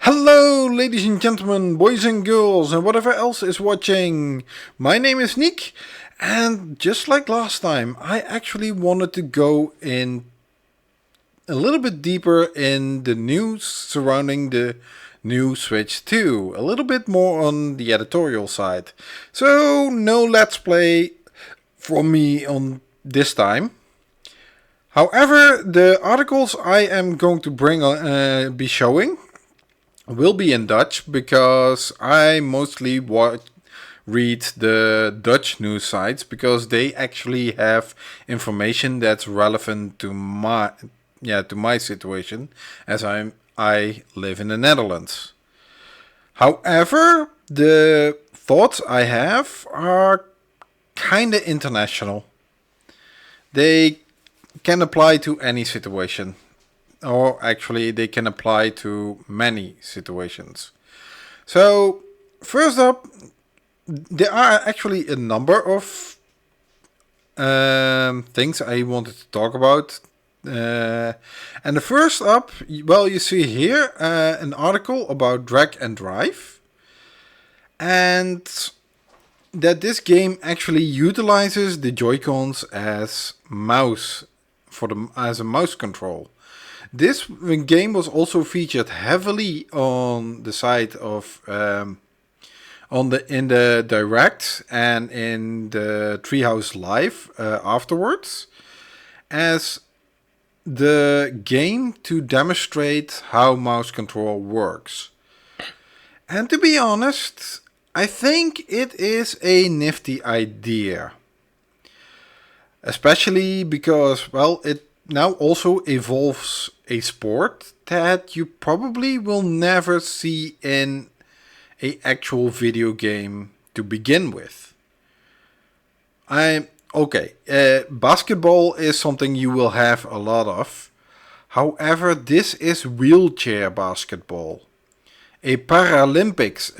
Hello, ladies and gentlemen, boys and girls, and whatever else is watching. My name is Nick, and just like last time, I actually wanted to go in a little bit deeper in the news surrounding the new Switch 2, a little bit more on the editorial side. So, no Let's Play from me on this time. However, the articles I am going to be showing will be in Dutch because I mostly read the Dutch news sites because they actually have information that's relevant to my situation as I live in the Netherlands. However, the thoughts I have are kinda international. They can apply to any situation. Or actually, they can apply to many situations. So, first up, there are actually a number of things I wanted to talk about. And the first up, well, you see here an article about Drag and Drive. And that this game actually utilizes the Joy-Cons as as a mouse control. This game was also featured heavily on the side of in the direct and in the Treehouse Live afterwards as the game to demonstrate how mouse control works. And to be honest, I think it is a nifty idea. Especially because, well, it now also evolves a sport that you probably will never see in a actual video game to begin with. Basketball is something you will have a lot of. However, this is wheelchair basketball, a Paralympics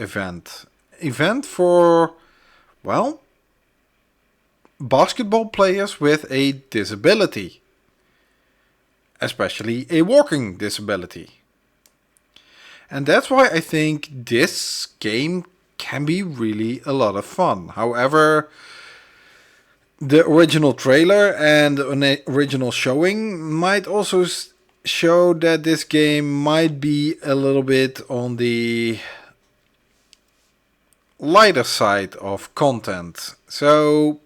event for, well, basketball players with a disability. Especially a walking disability. And that's why I think this game can be really a lot of fun. However, the original trailer and the original showing might also show that this game might be a little bit on the lighter side of content. So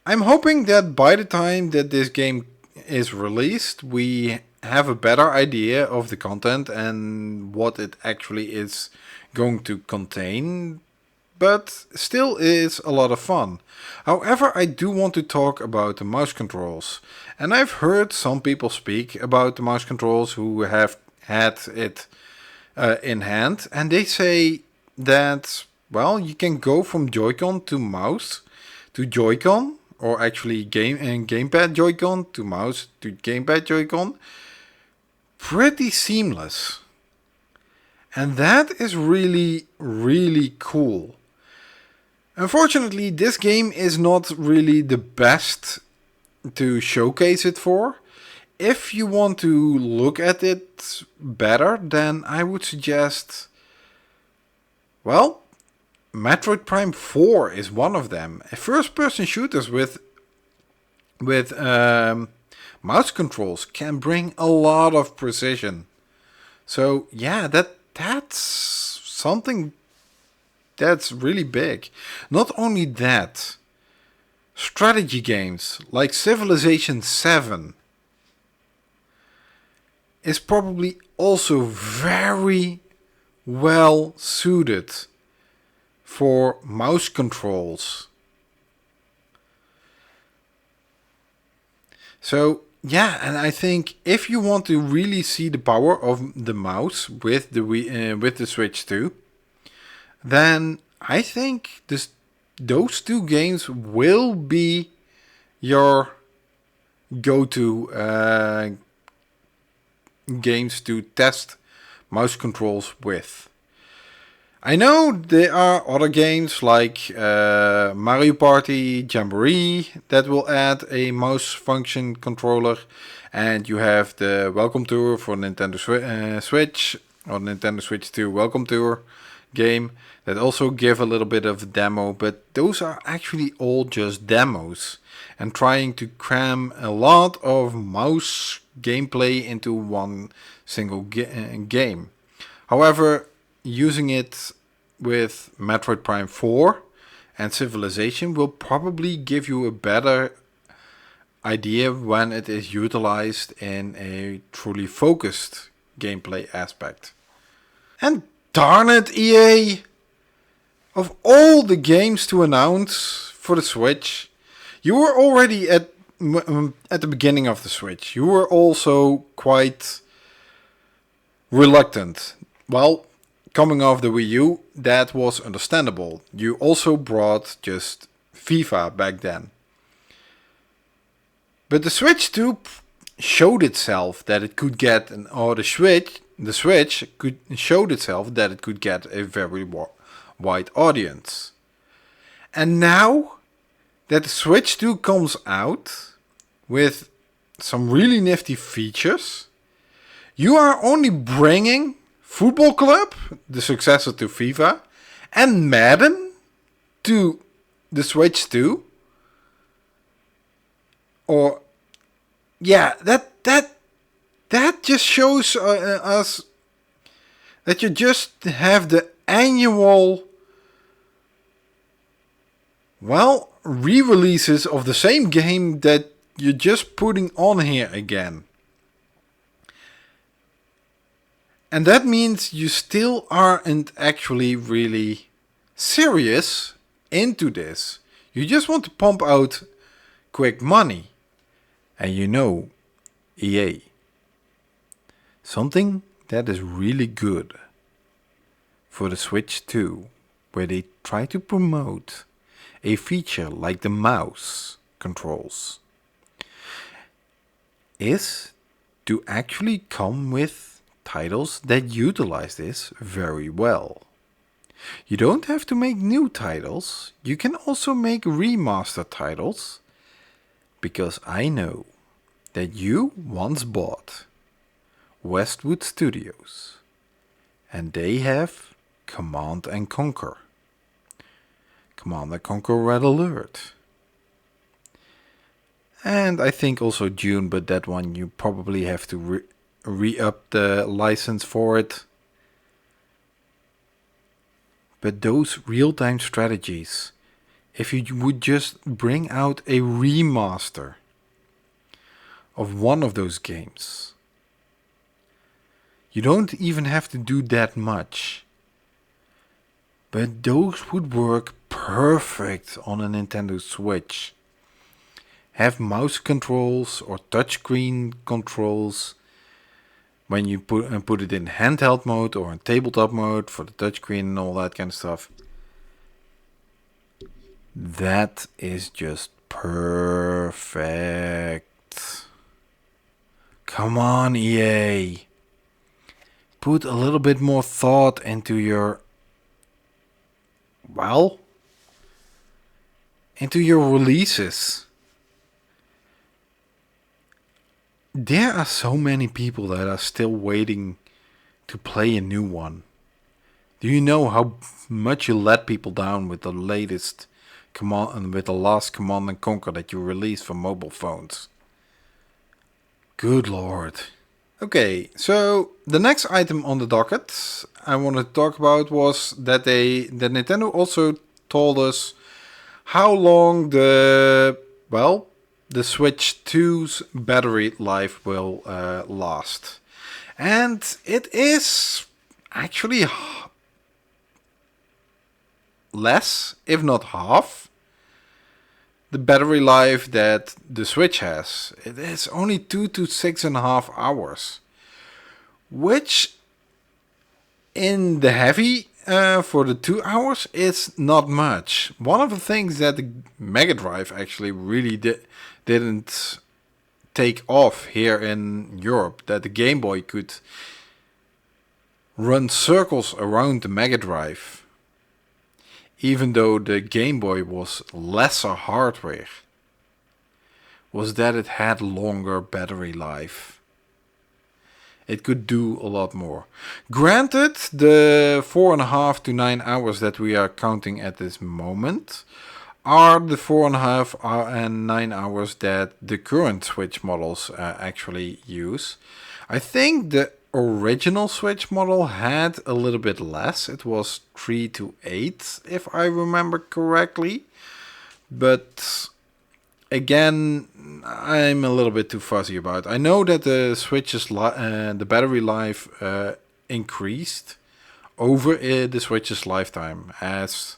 I'm hoping that by the time that this game is released, we have a better idea of the content and what it actually is going to contain, but still is a lot of fun. However, I do want to talk about the mouse controls, and I've heard some people speak about the mouse controls who have had it in hand, and they say that, well, you can go from Joy-Con to mouse to Joy-Con, or actually gamepad Joy-Con to mouse to gamepad Joy-Con, pretty seamless. And that is really, really cool. Unfortunately, this game is not really the best to showcase it for. If you want to look at it better, then I would suggest, well, Metroid Prime 4 is one of them. First-person shooters with mouse controls can bring a lot of precision. So yeah, that's something that's really big. Not only that, strategy games like Civilization 7 is probably also very well suited for mouse controls. So yeah, and I think if you want to really see the power of the mouse with the Switch 2, then I think those two games will be your go-to games to test mouse controls with. I know there are other games like Mario Party Jamboree that will add a mouse function controller, and you have the Welcome Tour for Nintendo Switch, or Nintendo Switch 2 Welcome Tour game that also give a little bit of a demo, but those are actually all just demos and trying to cram a lot of mouse gameplay into one single game. However, using it with Metroid Prime 4 and Civilization will probably give you a better idea when it is utilized in a truly focused gameplay aspect. And darn it, EA! Of all the games to announce for the Switch, you were already at the beginning of the Switch. You were also quite reluctant. Well, coming off the Wii U, that was understandable. You also brought just FIFA back then. But the Switch 2 showed itself that it could get the Switch showed itself that it could get a very wide audience. And now that the Switch 2 comes out with some really nifty features, you are only bringing Football Club, the successor to FIFA, and Madden to the Switch 2. Or yeah, that just shows us that you just have the annual, well, re-releases of the same game that you're just putting on here again. And that means you still aren't actually really serious into this. You just want to pump out quick money. And you know, EA, something that is really good for the Switch 2, where they try to promote a feature like the mouse controls, is to actually come with titles that utilize this very well. You don't have to make new titles, you can also make remaster titles, because I know that you once bought Westwood Studios and they have Command and Conquer. Command and Conquer Red Alert. And I think also Dune, but that one you probably have to re-up the license for it. But those real-time strategies, if you would just bring out a remaster of one of those games, you don't even have to do that much. But those would work perfect on a Nintendo Switch. Have mouse controls or touchscreen controls when you put it in handheld mode or in tabletop mode for the touchscreen and all that kind of stuff. That is just perfect. Come on, EA. Put a little bit more thought into your, well, into your releases. There are so many people that are still waiting to play a new one. Do you know how much you let people down with the latest with the last Command and Conquer that you released for mobile phones? Good lord. Okay, so the next item on the docket I wanted to talk about was that Nintendo also told us how long the Switch 2's battery life will last. And it is actually less, if not half, the battery life that the Switch has. It is only 2 to 6.5 hours, which in the heavy for the 2 hours is not much. One of the things that the Mega Drive actually really didn't take off here in Europe, that the Game Boy could run circles around the Mega Drive, even though the Game Boy was lesser hardware, was that it had longer battery life. It could do a lot more. Granted, the 4.5 to 9 hours that we are counting at this moment are the 4.5 and 9 hours that the current Switch models actually use. I think the original Switch model had a little bit less. It was 3 to 8, if I remember correctly. But again, I'm a little bit too fuzzy about it. I know that the Switch's the battery life increased over the Switch's lifetime as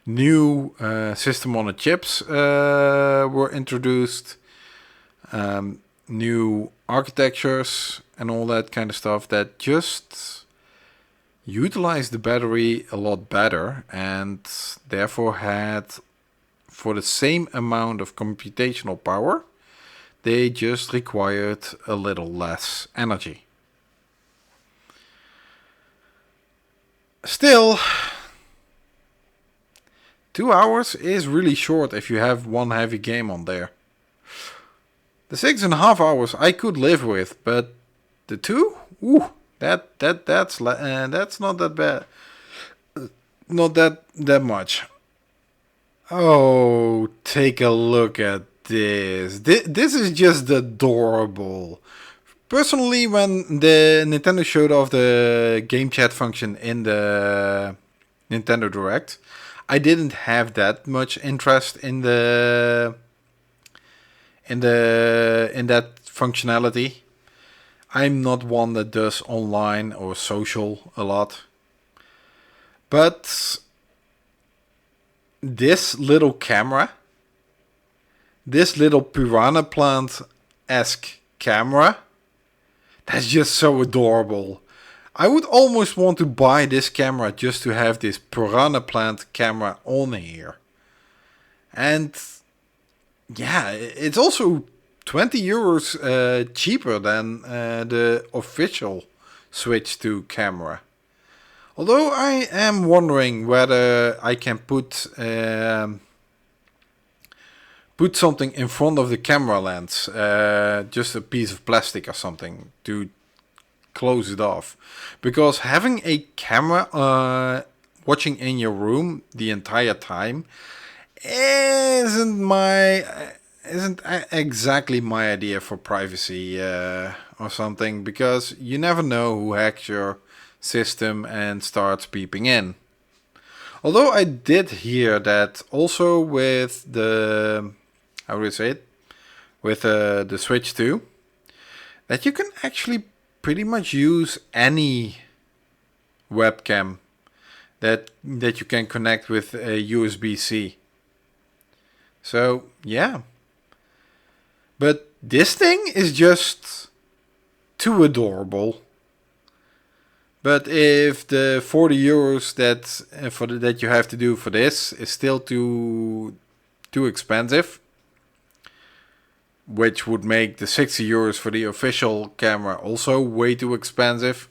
new system on the chips were introduced, new architectures and all that kind of stuff that just utilize the battery a lot better, and therefore had, for the same amount of computational power, they just required a little less energy. Still, 2 hours is really short if you have one heavy game on there. The 6.5 hours I could live with, but the 2, ooh, that's not that bad, not that much. Oh, take a look at this. This is just adorable. Personally, when the Nintendo showed off the game chat function in the Nintendo Direct, I didn't have that much interest in that functionality. I'm not one that does online or social a lot. But this little camera, this little piranha plant-esque camera, that's just so adorable. I would almost want to buy this camera just to have this piranha plant camera on here. And yeah, it's also 20 euros cheaper than the official Switch 2 camera. Although I am wondering whether I can put something in front of the camera lens, just a piece of plastic or something to close it off. Because having a camera watching in your room the entire time isn't exactly my idea for privacy or something, because you never know who hacks your system and starts peeping in. Although I did hear that also with the, how do you say it, with the Switch 2, that you can actually pretty much use any webcam that you can connect with a USB-C. So yeah, but this thing is just too adorable. But if the 40 euros that you have to do for this is still too expensive, which would make the 60 euros for the official camera also way too expensive,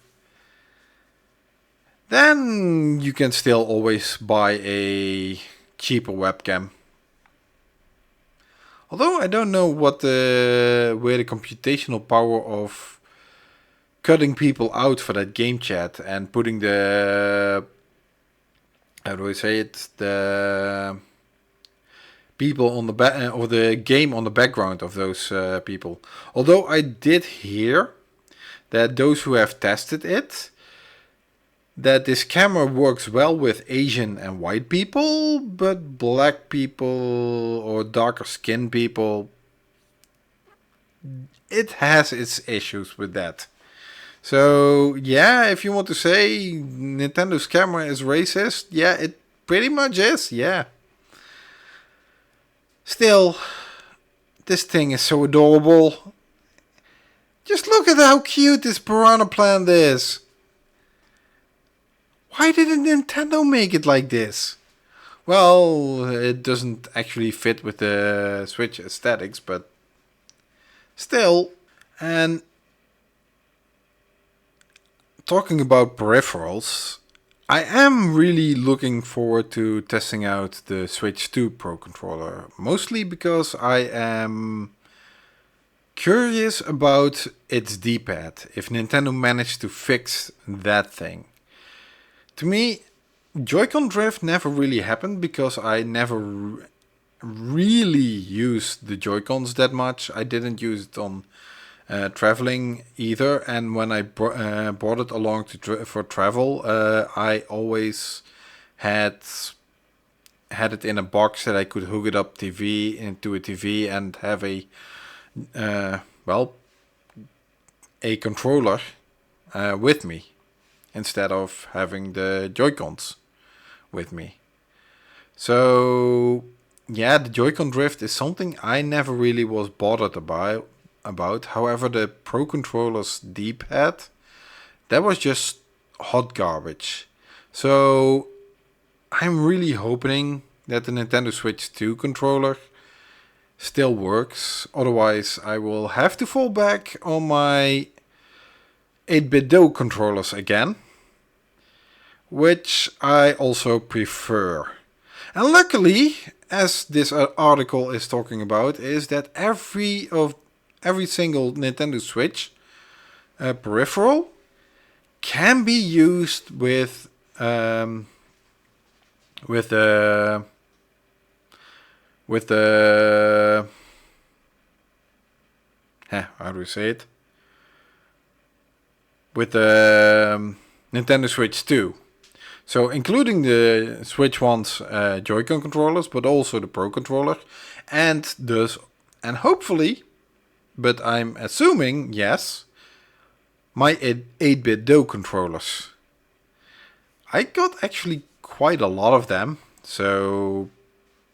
then you can still always buy a cheaper webcam. Although I don't know where the computational power of cutting people out for that game chat and putting the, how do I say it, the people on the or the game on the background of those people. Although I did hear that those who have tested it, that this camera works well with Asian and white people, but black people or darker skinned people, it has its issues with that. So yeah, if you want to say Nintendo's camera is racist, yeah, it pretty much is, yeah. Still, this thing is so adorable. Just look at how cute this piranha plant is. Why didn't Nintendo make it like this? Well, it doesn't actually fit with the Switch aesthetics, but still. And talking about peripherals, I am really looking forward to testing out the Switch 2 Pro Controller. Mostly because I am curious about its D-pad, if Nintendo managed to fix that thing. To me, Joy-Con drift never really happened because I never really used the Joy-Cons that much. I didn't use it on traveling either, and when I brought it along for travel, I always had it in a box that I could hook it up into a TV and have a a controller with me instead of having the Joy-Cons with me. So yeah, the Joy-Con drift is something I never really was bothered about. However, the Pro Controller's D-pad, that was just hot garbage. So I'm really hoping that the Nintendo Switch 2 controller still works. Otherwise, I will have to fall back on my 8-bit-do controllers again, which I also prefer. And luckily, as this article is talking about, is that every single Nintendo Switch peripheral can be used with the how do we say it? With the Nintendo Switch 2. So including the Switch 1's Joy-Con controllers, but also the Pro Controller, and hopefully, but I'm assuming, yes, my 8-bit-do controllers. I got actually quite a lot of them, so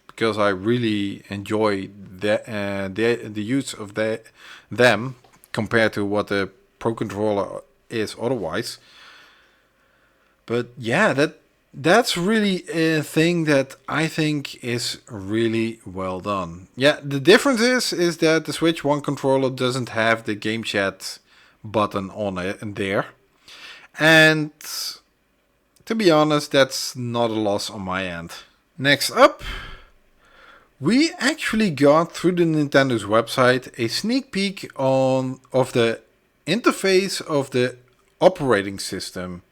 because I really enjoy the use of them compared to what the Pro Controller is otherwise. But yeah, that's really a thing that I think is really well done. Yeah, the difference is that the Switch 1 controller doesn't have the Game Chat button on it and there. And to be honest, that's not a loss on my end. Next up, we actually got through the Nintendo's website a sneak peek of the interface of the operating system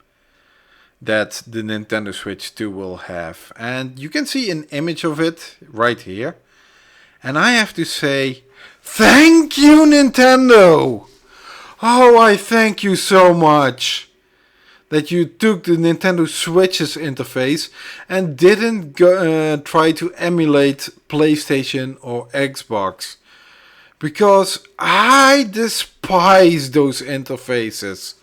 that the Nintendo Switch 2 will have. And you can see an image of it right here. And I have to say, thank you, Nintendo! Oh, I thank you so much that you took the Nintendo Switch's interface and didn't try to emulate PlayStation or Xbox. Because I despise those interfaces.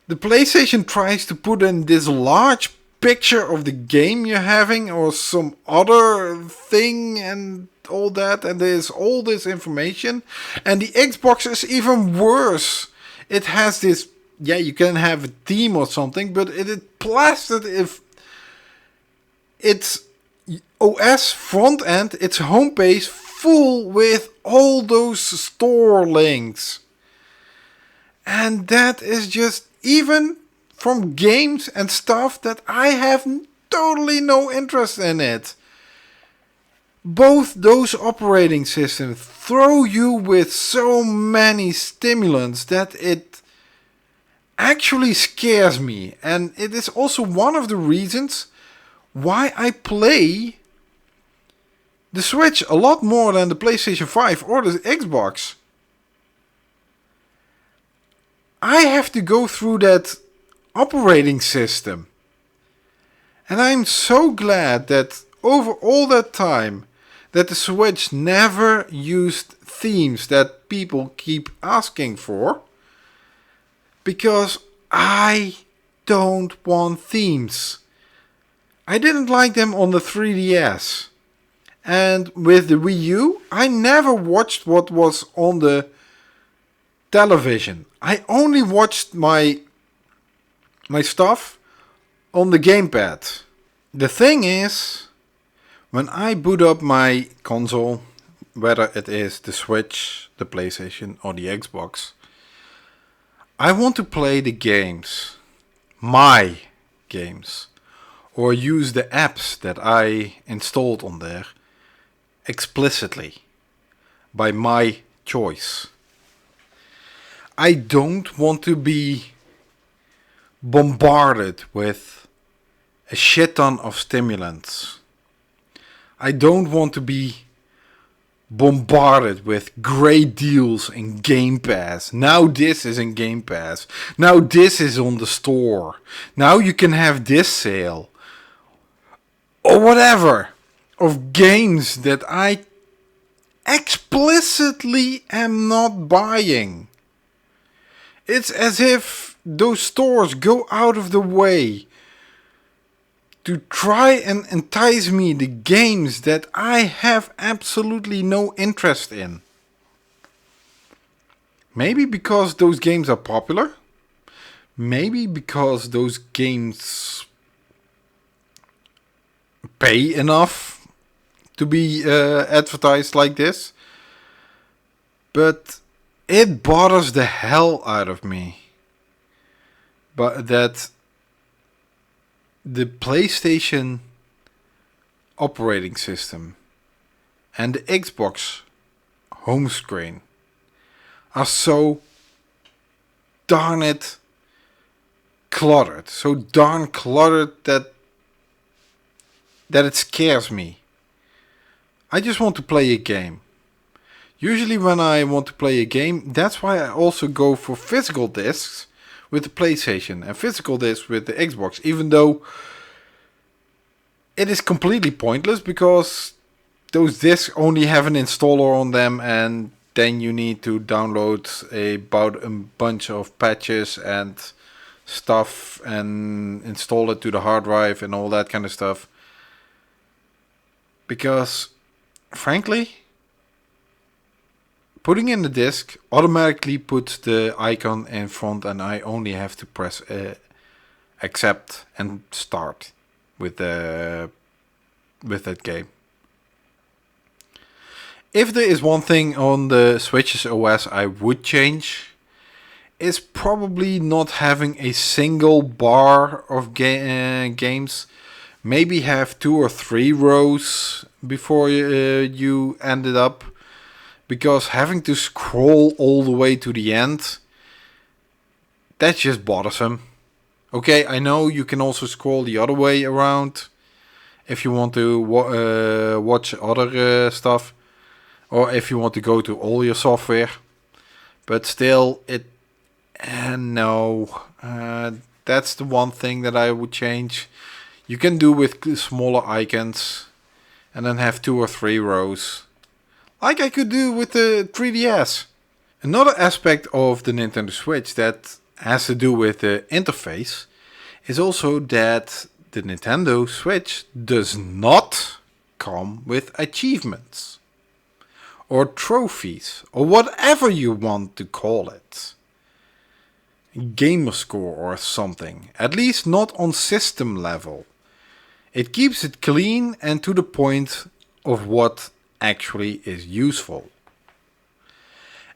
The PlayStation tries to put in this large picture of the game you're having or some other thing and all that, and there's all this information. And the Xbox is even worse. It has this, you can have a theme or something, but it is plastered if its OS front end, its homepage full with all those store links. And that is just, even from games and stuff that I have totally no interest in it. Both those operating systems throw you with so many stimulants that it actually scares me. And it is also one of the reasons why I play the Switch a lot more than the PlayStation 5 or the Xbox. I have to go through that operating system. And I'm so glad that over all that time that the Switch never used themes that people keep asking for. Because I don't want themes. I didn't like them on the 3DS. And with the Wii U, I never watched what was on the television. I only watched my stuff on the gamepad. The thing is, when I boot up my console, whether it is the Switch, the PlayStation or the Xbox, I want to play the games, my games, or use the apps that I installed on there explicitly by my choice. I don't want to be bombarded with a shit ton of stimulants. I don't want to be bombarded with great deals in Game Pass. Now this is in Game Pass. Now this is on the store. Now you can have this sale. Or whatever. Of games that I explicitly am not buying. It's as if those stores go out of the way to try and entice me the games that I have absolutely no interest in. Maybe because those games are popular. Maybe because those games pay enough to be advertised like this. But it bothers the hell out of me. But that the PlayStation operating system and the Xbox home screen are so darn it cluttered. So darn cluttered that it scares me. I just want to play a game. Usually when I want to play a game, that's why I also go for physical discs with the PlayStation and physical discs with the Xbox, even though it is completely pointless because those discs only have an installer on them, and then you need to download about a bunch of patches and stuff and install it to the hard drive and all that kind of stuff. Because frankly, putting in the disc automatically puts the icon in front, and I only have to press accept and start with that game. If there is one thing on the Switch's OS I would change, it's probably not having a single bar of games. Maybe have 2 or 3 rows before you ended up. Because having to scroll all the way to the end, that's just bothersome. Okay, I know you can also scroll the other way around if you want to watch other stuff. Or if you want to go to all your software. But still, that's the one thing that I would change. You can do with smaller icons and then have 2 or 3 rows. Like I could do with the 3DS. Another aspect of the Nintendo Switch that has to do with the interface is also that the Nintendo Switch does not come with achievements or trophies or whatever you want to call it. Gamer score or something. At least not on system level. It keeps it clean and to the point of what actually is useful.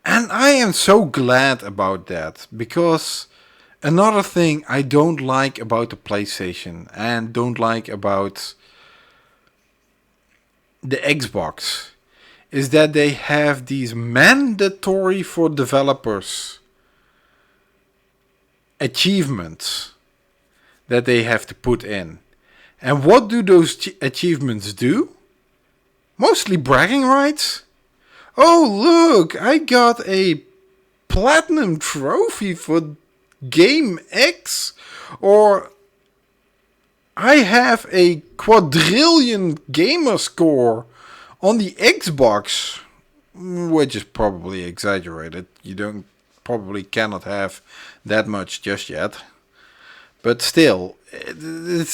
And I am so glad about that, because another thing I don't like about the PlayStation and don't like about the Xbox is that they have these mandatory for developers achievements that they have to put in. And what do those achievements do? Mostly bragging rights. Oh look, I got a platinum trophy for game X. Or I have a quadrillion gamer score on the Xbox. Which is probably exaggerated. You probably cannot have that much just yet. But still, it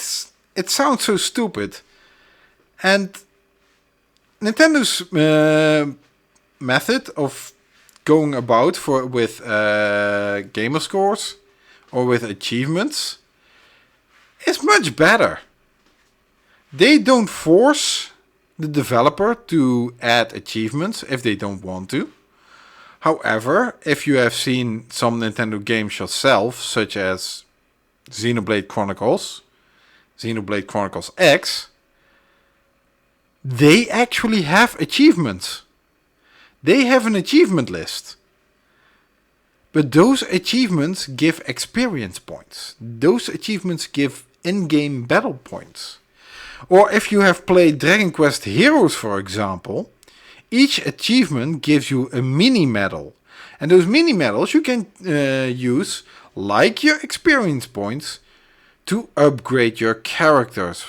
sounds so stupid. And Nintendo's method of going about with gamer scores or with achievements is much better. They don't force the developer to add achievements if they don't want to. However, if you have seen some Nintendo games yourself, such as Xenoblade Chronicles X, they actually have achievements. they have an achievement list. But those achievements give experience points. Those achievements give in-game battle points. Or if you have played Dragon Quest Heroes, for example, each achievement gives you a mini medal. And those mini medals you can use, like your experience points, to upgrade your characters.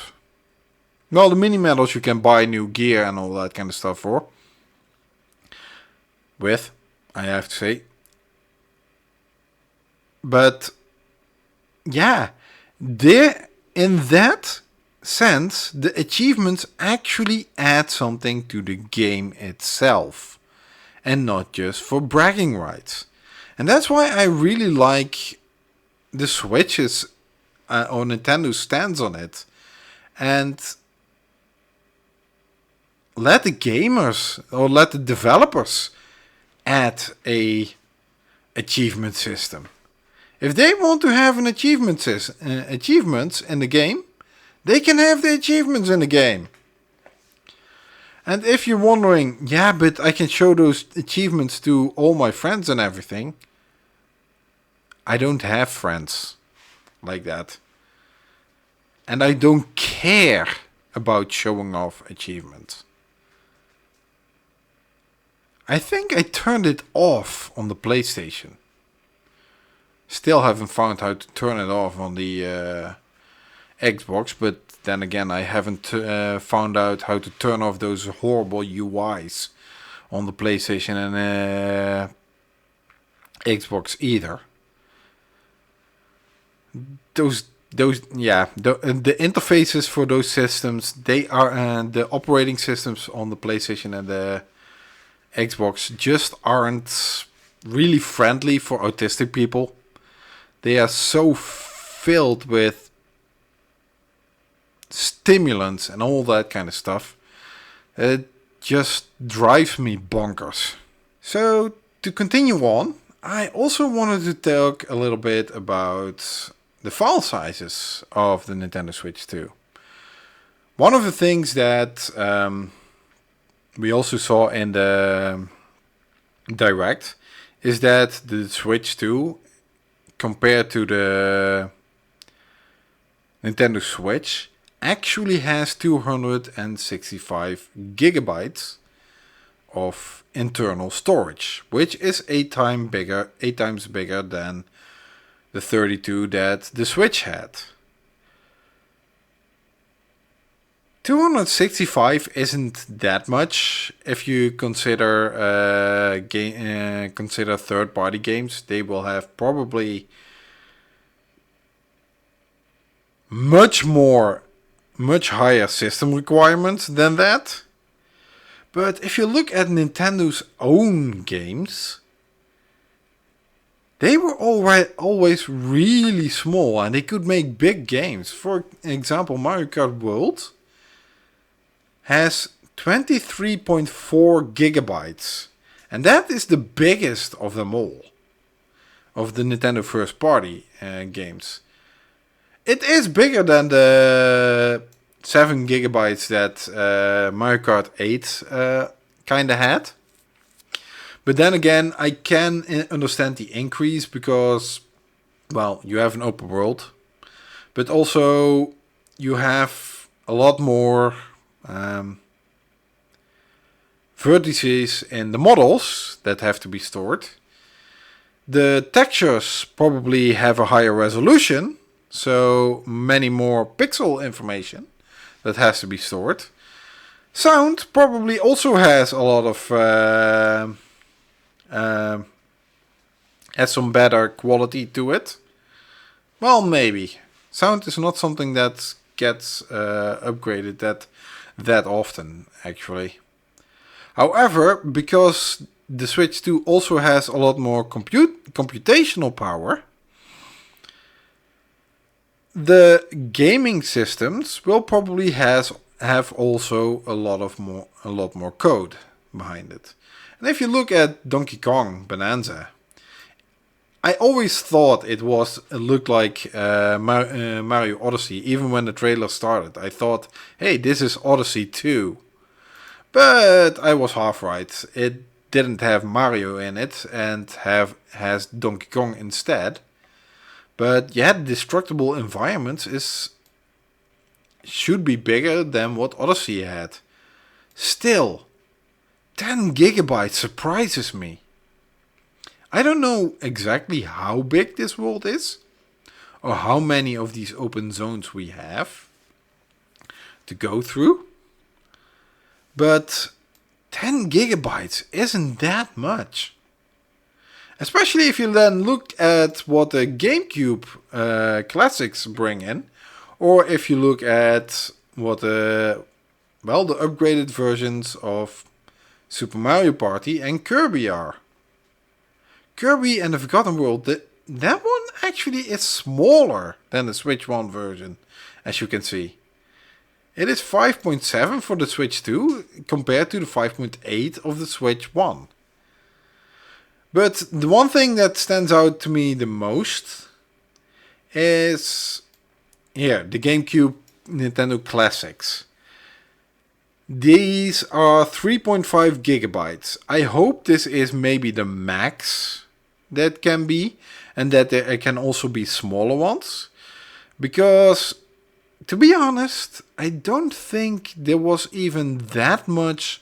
Well, the mini medals you can buy new gear and all that kind of stuff for. With, I have to say. But, yeah, in that sense, the achievements actually add something to the game itself. And not just for bragging rights. And that's why I really like the Switch's or Nintendo's stance on it. And let the gamers or let the developers add a achievement system. If they want to have an achievements in the game, they can have the achievements in the game. And if you're wondering, yeah, but I can show those achievements to all my friends and everything. I don't have friends like that. And I don't care about showing off achievements. I think I turned it off on the PlayStation. Still haven't found how to turn it off on the Xbox, but then again I haven't found out how to turn off those horrible UIs on the PlayStation and Xbox either. The interfaces for those systems, they are the operating systems on the PlayStation and the Xbox just aren't really friendly for autistic people. They are so filled with stimulants and all that kind of stuff. It just drives me bonkers. So to continue on, I also wanted to talk a little bit about the file sizes of the Nintendo Switch 2. One of the things that we also saw in the Direct is that the Switch 2, compared to the Nintendo Switch, actually has 265 gigabytes of internal storage, which is 8 times bigger than the 32 that the Switch had. 265 isn't that much if you consider consider third-party games. They will have probably much higher system requirements than that. But if you look at Nintendo's own games, they were always really small and they could make big games. For example, Mario Kart World has 23.4 gigabytes. And that is the biggest of them all. Of the Nintendo first party games. It is bigger than the 7 gigabytes that Mario Kart 8 kinda had. But then again, I can understand the increase because, well, you have an open world. But also, you have a lot more vertices in the models that have to be stored. The textures probably have a higher resolution, so many more pixel information that has to be stored. Sound probably also has a lot of has some better quality to it. Well, maybe. Sound is not something that gets upgraded that often, actually. However, because the Switch 2 also has a lot more computational power, the gaming systems will probably have also a lot more code behind it. And if you look at Donkey Kong Bonanza, I always thought it looked like Mario Odyssey. Even when the trailer started, I thought, hey, this is Odyssey 2. But I was half right. It didn't have Mario in it and has Donkey Kong instead. But yeah, destructible environments should be bigger than what Odyssey had. Still, 10 gigabytes surprises me. I don't know exactly how big this world is, or how many of these open zones we have to go through. But 10 gigabytes isn't that much. Especially if you then look at what the GameCube classics bring in, or if you look at what the upgraded versions of Super Mario Party and Kirby are. Kirby and the Forgotten World, that one actually is smaller than the Switch 1 version, as you can see. It is 5.7 for the Switch 2 compared to the 5.8 of the Switch 1. But the one thing that stands out to me the most is here, the GameCube Nintendo Classics. These are 3.5 gigabytes. I hope this is maybe the max that can be, and that there can also be smaller ones. Because, to be honest, I don't think there was even that much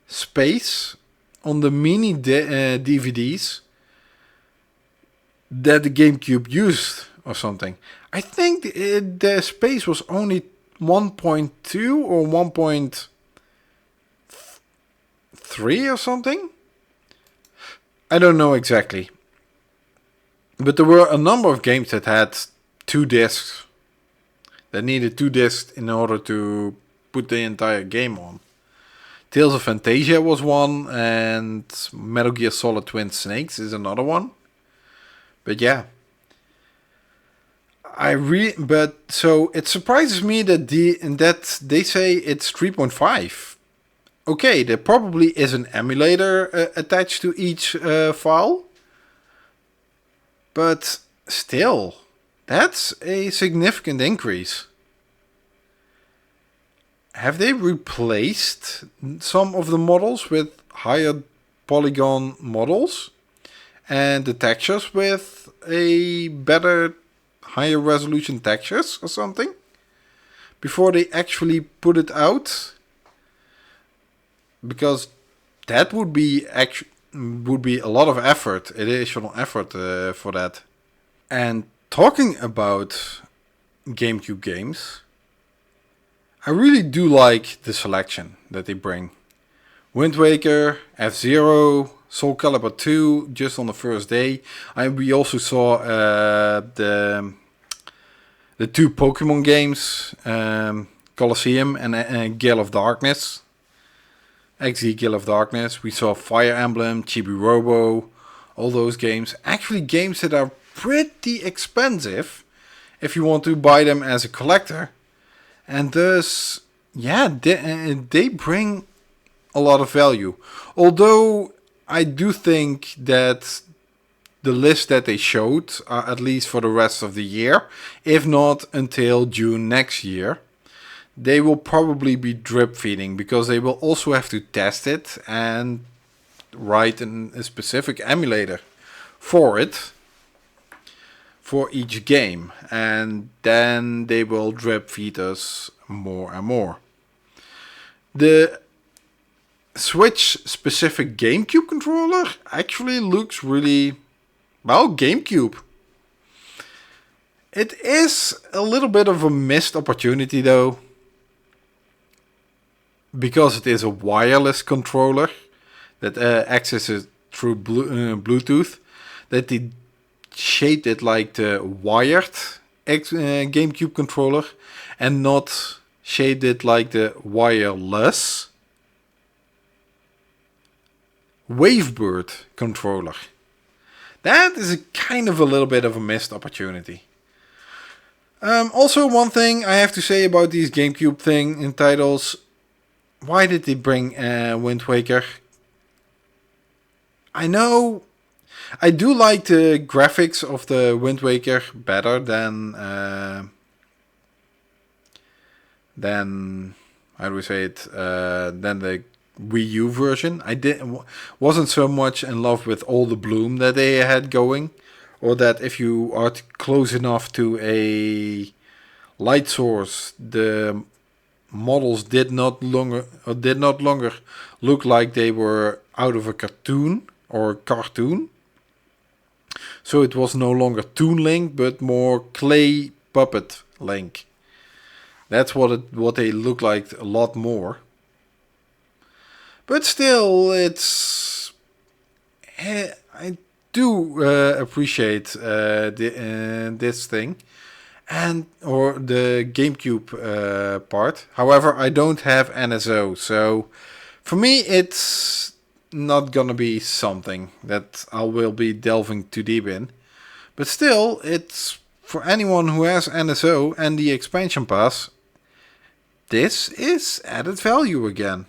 space on the mini DVDs that the GameCube used or something. I think the space was only 1.2 or 1.3 or something. I don't know exactly. But there were a number of games that had 2 discs. That needed 2 discs in order to put the entire game on. Tales of Fantasia was one, and Metal Gear Solid Twin Snakes is another one. But yeah. So it surprises me that they say it's 3.5. Okay, there probably is an emulator attached to each file. But still, that's a significant increase. Have they replaced some of the models with higher polygon models and the textures with a better, higher resolution textures or something before they actually put it out? Because that would be a lot of effort, additional effort for that. And talking about GameCube games, I really do like the selection that they bring. Wind Waker, F-Zero, Soul Calibur 2 just on the first day. We also saw the 2 Pokemon games, Colosseum and Gale of Darkness. XD Gale of Darkness. We saw Fire Emblem, Chibi Robo, all those games. Actually games that are pretty expensive if you want to buy them as a collector. And thus, yeah, they bring a lot of value. Although I do think that the list that they showed are at least for the rest of the year, if not until June next year, they will probably be drip feeding because they will also have to test it and write a specific emulator for it. For each game, and then they will drip feed us more and more. The Switch specific GameCube controller actually looks really, well, GameCube. It is a little bit of a missed opportunity though, because it is a wireless controller that accesses through Bluetooth, that they shaped it like the wired GameCube controller and not shaped it like the wireless Wavebird controller. That is a kind of a little bit of a missed opportunity. Also, one thing I have to say about these GameCube thing in titles: why did they bring Wind Waker? I know. I do like the graphics of the Wind Waker better than how do we say it? Than the Wii U version. Wasn't so much in love with all the bloom that they had going, or that if you are close enough to a light source, the models did not longer look like they were out of a cartoon. So it was no longer Toon Link, but more clay puppet Link. That's what they look like a lot more. But still, I do appreciate this thing, or the GameCube part. However, I don't have NSO, so for me it's not gonna be something that I will be delving too deep in. But still, it's for anyone who has NSO and the expansion pass. This is added value again.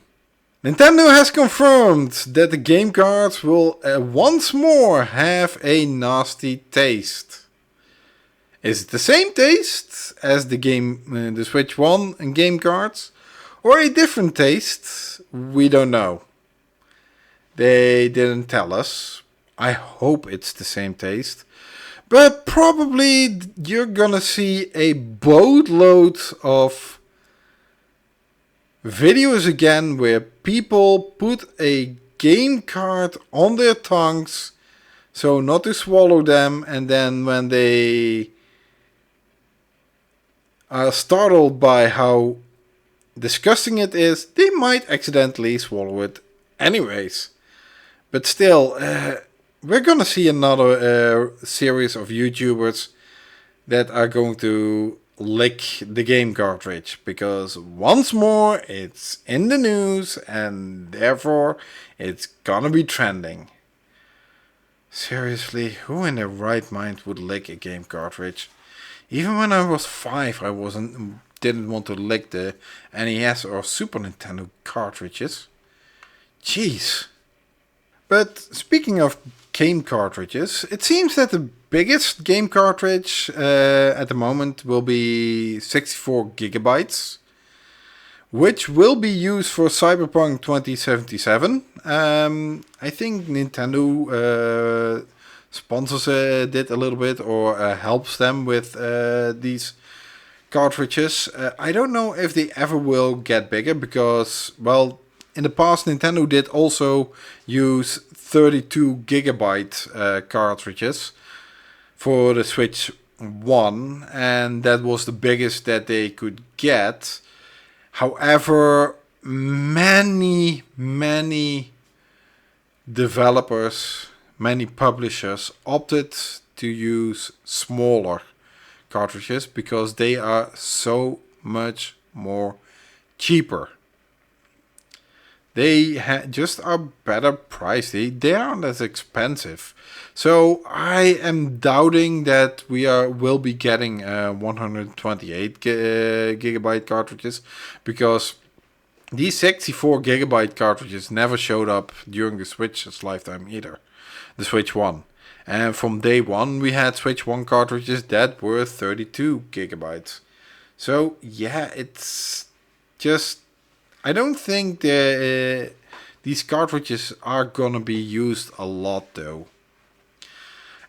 Nintendo has confirmed that the game cards will once more have a nasty taste. Is it the same taste as the Switch 1 and game cards, or a different taste? We don't know. They didn't tell us. I hope it's the same taste. But probably you're gonna see a boatload of videos again where people put a game card on their tongues so not to swallow them, and then when they are startled by how disgusting it is, they might accidentally swallow it anyways. But still, we're gonna see another series of YouTubers that are going to lick the game cartridge, because once more it's in the news and therefore it's gonna be trending. Seriously, who in their right mind would lick a game cartridge? Even when I was 5, I didn't want to lick the NES or Super Nintendo cartridges. Jeez. But speaking of game cartridges, it seems that the biggest game cartridge at the moment will be 64 gigabytes, which will be used for Cyberpunk 2077. I think Nintendo sponsors it a little bit, or helps them with these cartridges. I don't know if they ever will get bigger, because, well, in the past Nintendo did also use 32 gigabyte cartridges for the Switch 1, and that was the biggest that they could get. However, many developers, many publishers opted to use smaller cartridges because they are so much more cheaper. They just are better priced. They aren't as expensive. So I am doubting that we will be getting 128 gigabyte cartridges, because these 64 gigabyte cartridges never showed up during the Switch's lifetime either. The Switch 1. And from day one we had Switch 1 cartridges that were 32 gigabytes. So yeah, it's just, I don't think these cartridges are gonna be used a lot though.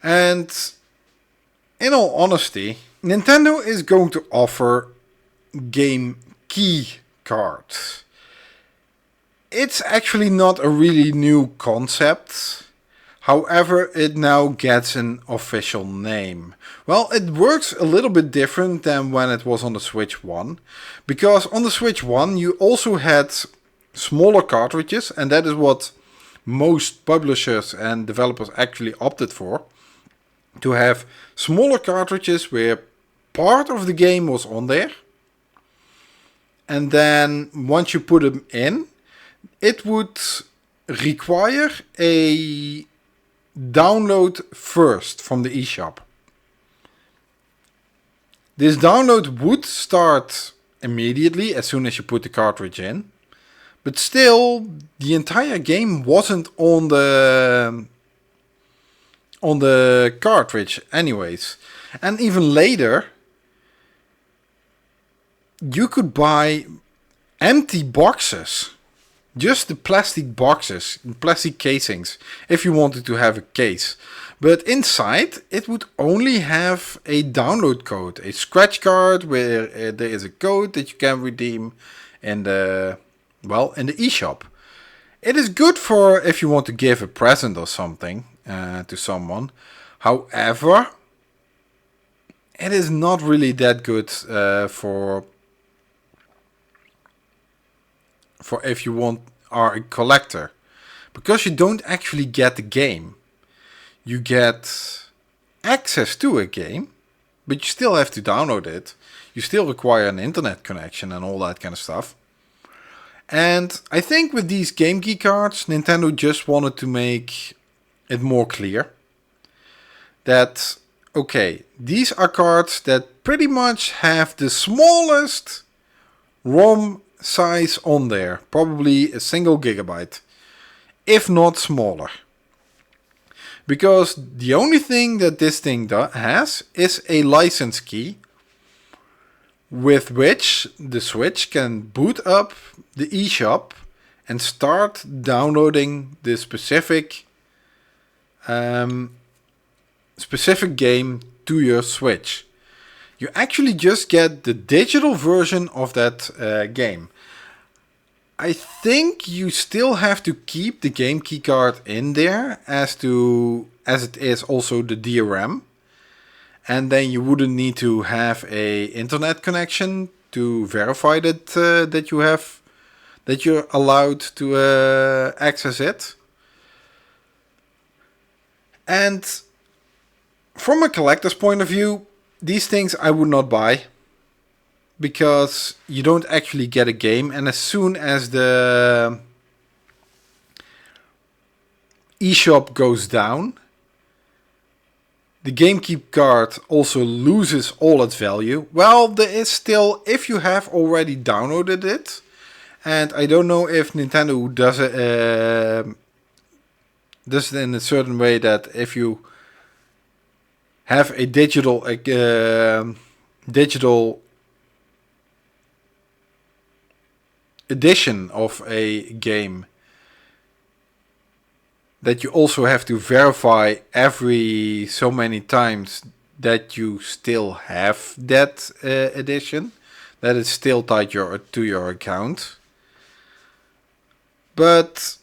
And in all honesty, Nintendo is going to offer game key cards. It's actually not a really new concept. However, it now gets an official name. Well, it works a little bit different than when it was on the Switch 1. Because on the Switch 1 you also had smaller cartridges, and that is what most publishers and developers actually opted for. To have smaller cartridges where part of the game was on there. And then once you put them in, it would require a download first from the eShop. This download would start immediately as soon as you put the cartridge in. But still, the entire game wasn't on the cartridge anyways. And even later, you could buy empty boxes just the plastic boxes, plastic casings, if you wanted to have a case. But inside, it would only have a download code, a scratch card where there is a code that you can redeem in the, well, in the eShop. It is good for if you want to give a present or something to someone. However, it is not really that good for if you are a collector, because you don't actually get the game. You get access to a game, but you still have to download it. You still require an internet connection and all that kind of stuff. And I think with these Game Key cards, Nintendo just wanted to make it more clear that, okay, these are cards that pretty much have the smallest ROM size on there, probably a single gigabyte, if not smaller. Because the only thing that this thing has is a license key with which the Switch can boot up the eShop and start downloading the specific game to your Switch. You actually just get the digital version of that game. I think you still have to keep the game key card in there as it is also the DRM. And then you wouldn't need to have a internet connection to verify that you're allowed to access it. And from a collector's point of view, these things I would not buy, because you don't actually get a game, and as soon as the eShop goes down, the GameKeep card also loses all its value. Well, there is still, if you have already downloaded it, and I don't know if Nintendo does it in a certain way that if you have a digital edition of a game, that you also have to verify every so many times that you still have that edition, that it's still tied to your account. But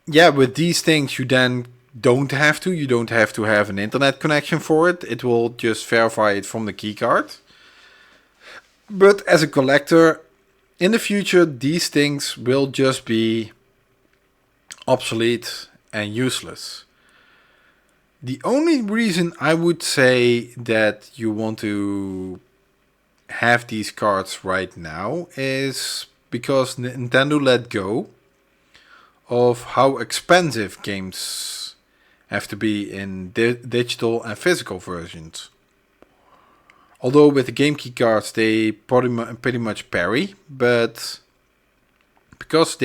yeah, with these things you then don't have to. You don't have to have an internet connection for it. It will just verify it from the keycard. But as a collector, in the future, these things will just be obsolete and useless. The only reason I would say that you want to have these cards right now is because Nintendo let go of how expensive games have to be in digital and physical versions. Although with the game key cards they pretty much parry, but because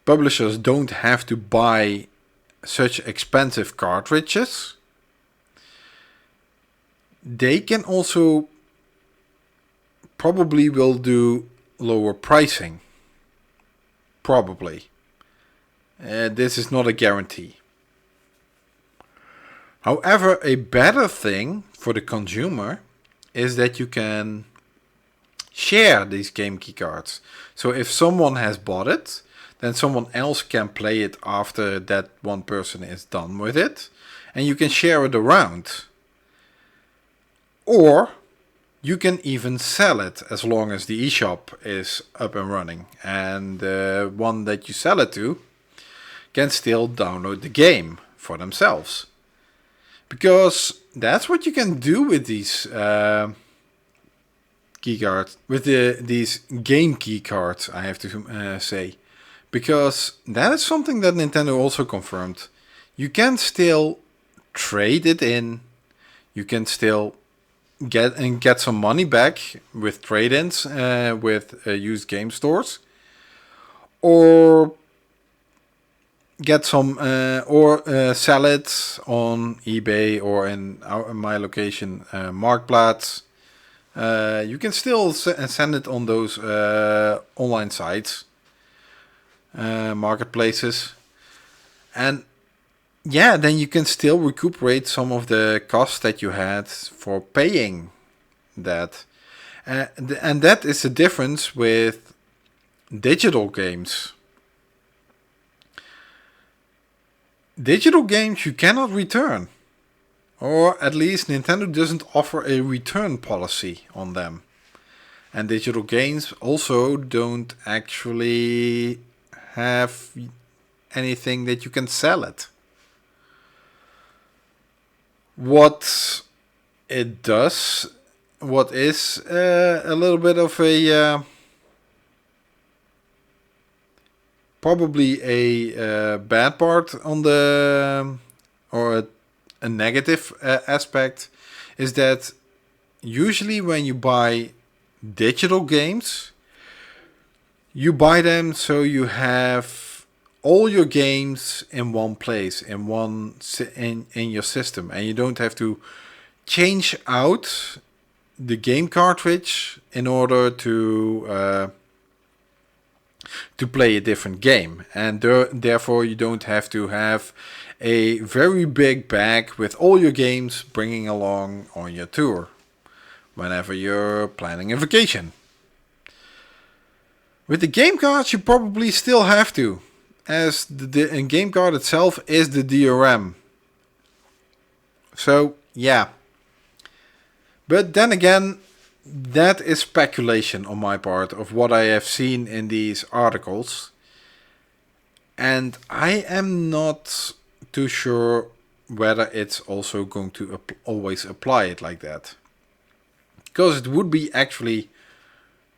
publishers don't have to buy such expensive cartridges, they can also probably will do lower pricing. Probably. This is not a guarantee. However, a better thing for the consumer is that you can share these game key cards. So if someone has bought it, then someone else can play it after that one person is done with it, and you can share it around. Or you can even sell it as long as the eShop is up and running, and the one that you sell it to can still download the game for themselves. Because that's what you can do with these key cards, with these game key cards, I have to say. Because that is something that Nintendo also confirmed. You can still trade it in. You can still get some money back with trade-ins with used game stores, or get some sell it on eBay or in my location Marktplaats. You can still send it on those online sites. marketplaces. And yeah, then you can still recuperate some of the costs that you had for paying that. And that is the difference with digital games. Digital games you cannot return. Or at least Nintendo doesn't offer a return policy on them. And digital games also don't actually have anything that you can sell it. What it does, what is a little bit of a probably a bad part on the or a negative aspect is that usually when you buy digital games, you buy them so you have all your games in one place, in your system, and you don't have to change out the game cartridge in order to play a different game, and therefore you don't have to have a very big bag with all your games bringing along on your tour whenever you're planning a vacation. With the game cards you probably still have to, as the game card itself is the DRM. So yeah. But then again, that is speculation on my part of what I have seen in these articles. And I am not too sure whether it's also going to always apply it like that. Because it would be actually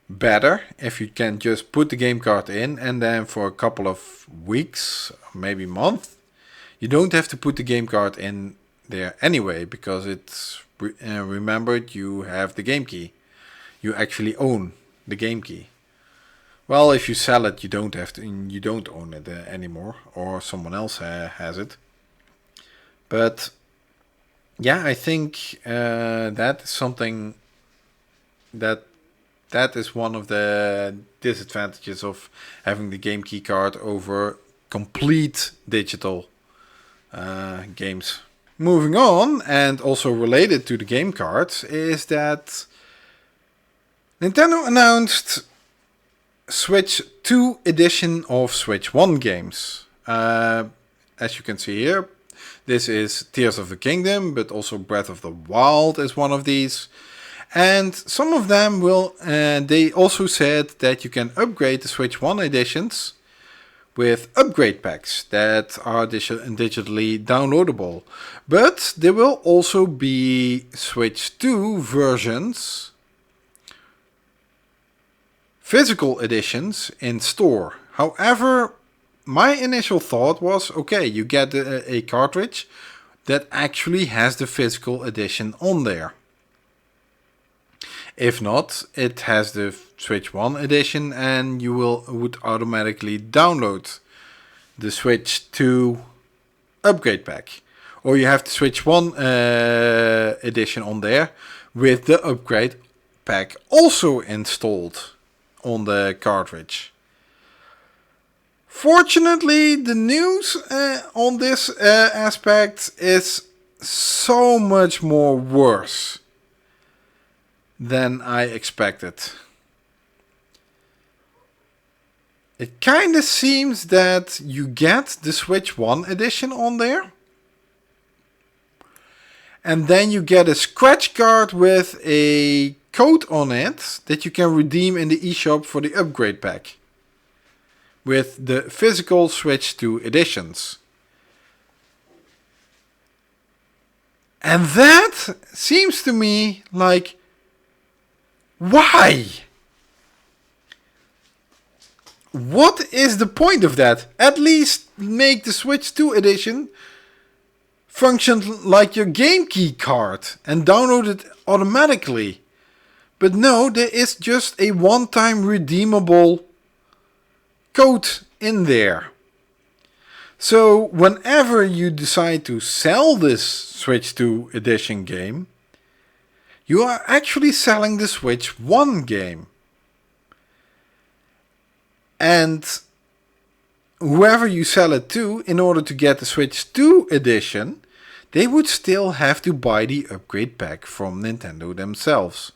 better if you can just put the game card in and then for a couple of weeks, maybe month, you don't have to put the game card in there anyway, because it's remembered you have the game key. You actually own the game key. Well, if you sell it, you don't have to. You don't own it anymore, or someone else has it. But yeah, I think that is something that is one of the disadvantages of having the game key card over complete digital games. Moving on, and also related to the game cards, is that Nintendo announced Switch 2 edition of Switch 1 games. As you can see here, this is Tears of the Kingdom, but also Breath of the Wild is one of these. And some of them will, they also said that you can upgrade the Switch 1 editions with upgrade packs that are digitally downloadable. But there will also be Switch 2 versions, physical editions in store. However, my initial thought was, okay, you get a cartridge that actually has the physical edition on there. If not, it has the Switch 1 edition and you would automatically download the Switch 2 upgrade pack. Or you have the Switch 1 edition on there with the upgrade pack also installed on the cartridge. Fortunately, the news on this aspect is so much more worse than I expected. It kind of seems that you get the Switch 1 edition on there, and then you get a scratch card with a code on it that you can redeem in the eShop for the upgrade pack with the physical Switch 2 editions. And that seems to me like, why? What is the point of that? At least make the Switch 2 edition function like your game key card and download it automatically. But no, there is just a one-time redeemable code in there. So whenever you decide to sell this Switch 2 edition game, you are actually selling the Switch 1 game. And whoever you sell it to, in order to get the Switch 2 edition, they would still have to buy the upgrade pack from Nintendo themselves.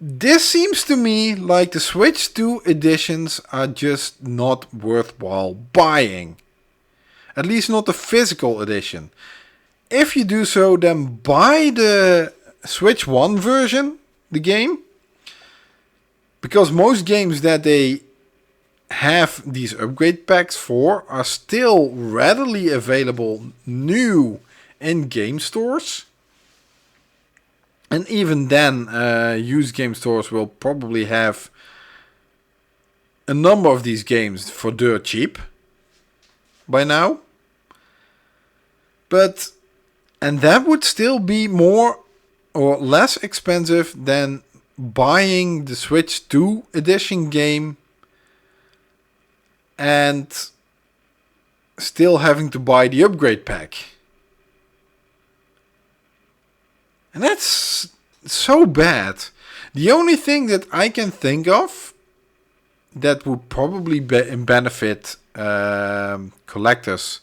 This seems to me like the Switch 2 editions are just not worthwhile buying. At least not the physical edition. If you do so, then buy the Switch 1 version, the game. Because most games that they have these upgrade packs for are still readily available new in game stores. And even then, used game stores will probably have a number of these games for dirt cheap by now. And that would still be more or less expensive than buying the Switch 2 edition game and still having to buy the upgrade pack. And that's so bad. The only thing that I can think of that would probably benefit collectors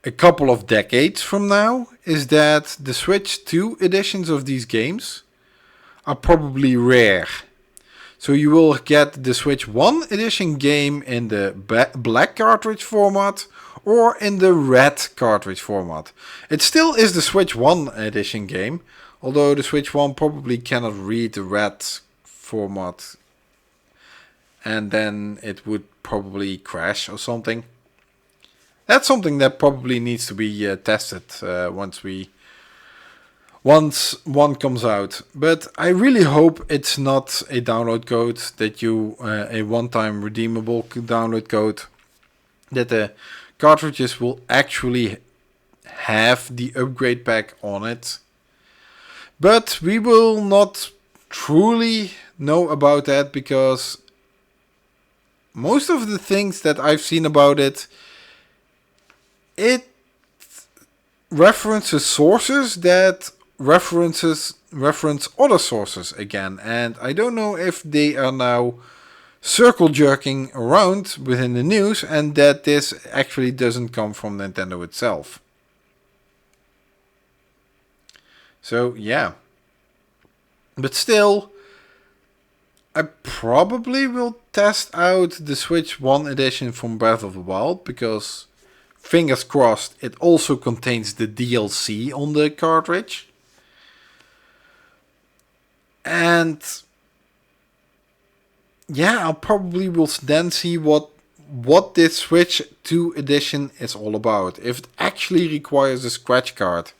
a couple of decades from now is that the Switch 2 editions of these games are probably rare. So you will get the Switch 1 edition game in the black cartridge format or in the red cartridge format. It still is the Switch 1 edition game, although the Switch 1 probably cannot read the red format and then it would probably crash or something. That's something that probably needs to be tested once one comes out. But I really hope it's not a download code that you a one-time redeemable download code, that the cartridges will actually have the upgrade pack on it. But we will not truly know about that because most of the things that I've seen about it references sources that reference other sources again, and I don't know if they are now circle jerking around within the news and that this actually doesn't come from Nintendo itself. So yeah, but still, I probably will test out the Switch 1 edition from Breath of the Wild because fingers crossed it also contains the DLC on the cartridge. And yeah, I'll probably will then see what this Switch 2 edition is all about. If it actually requires a scratch card,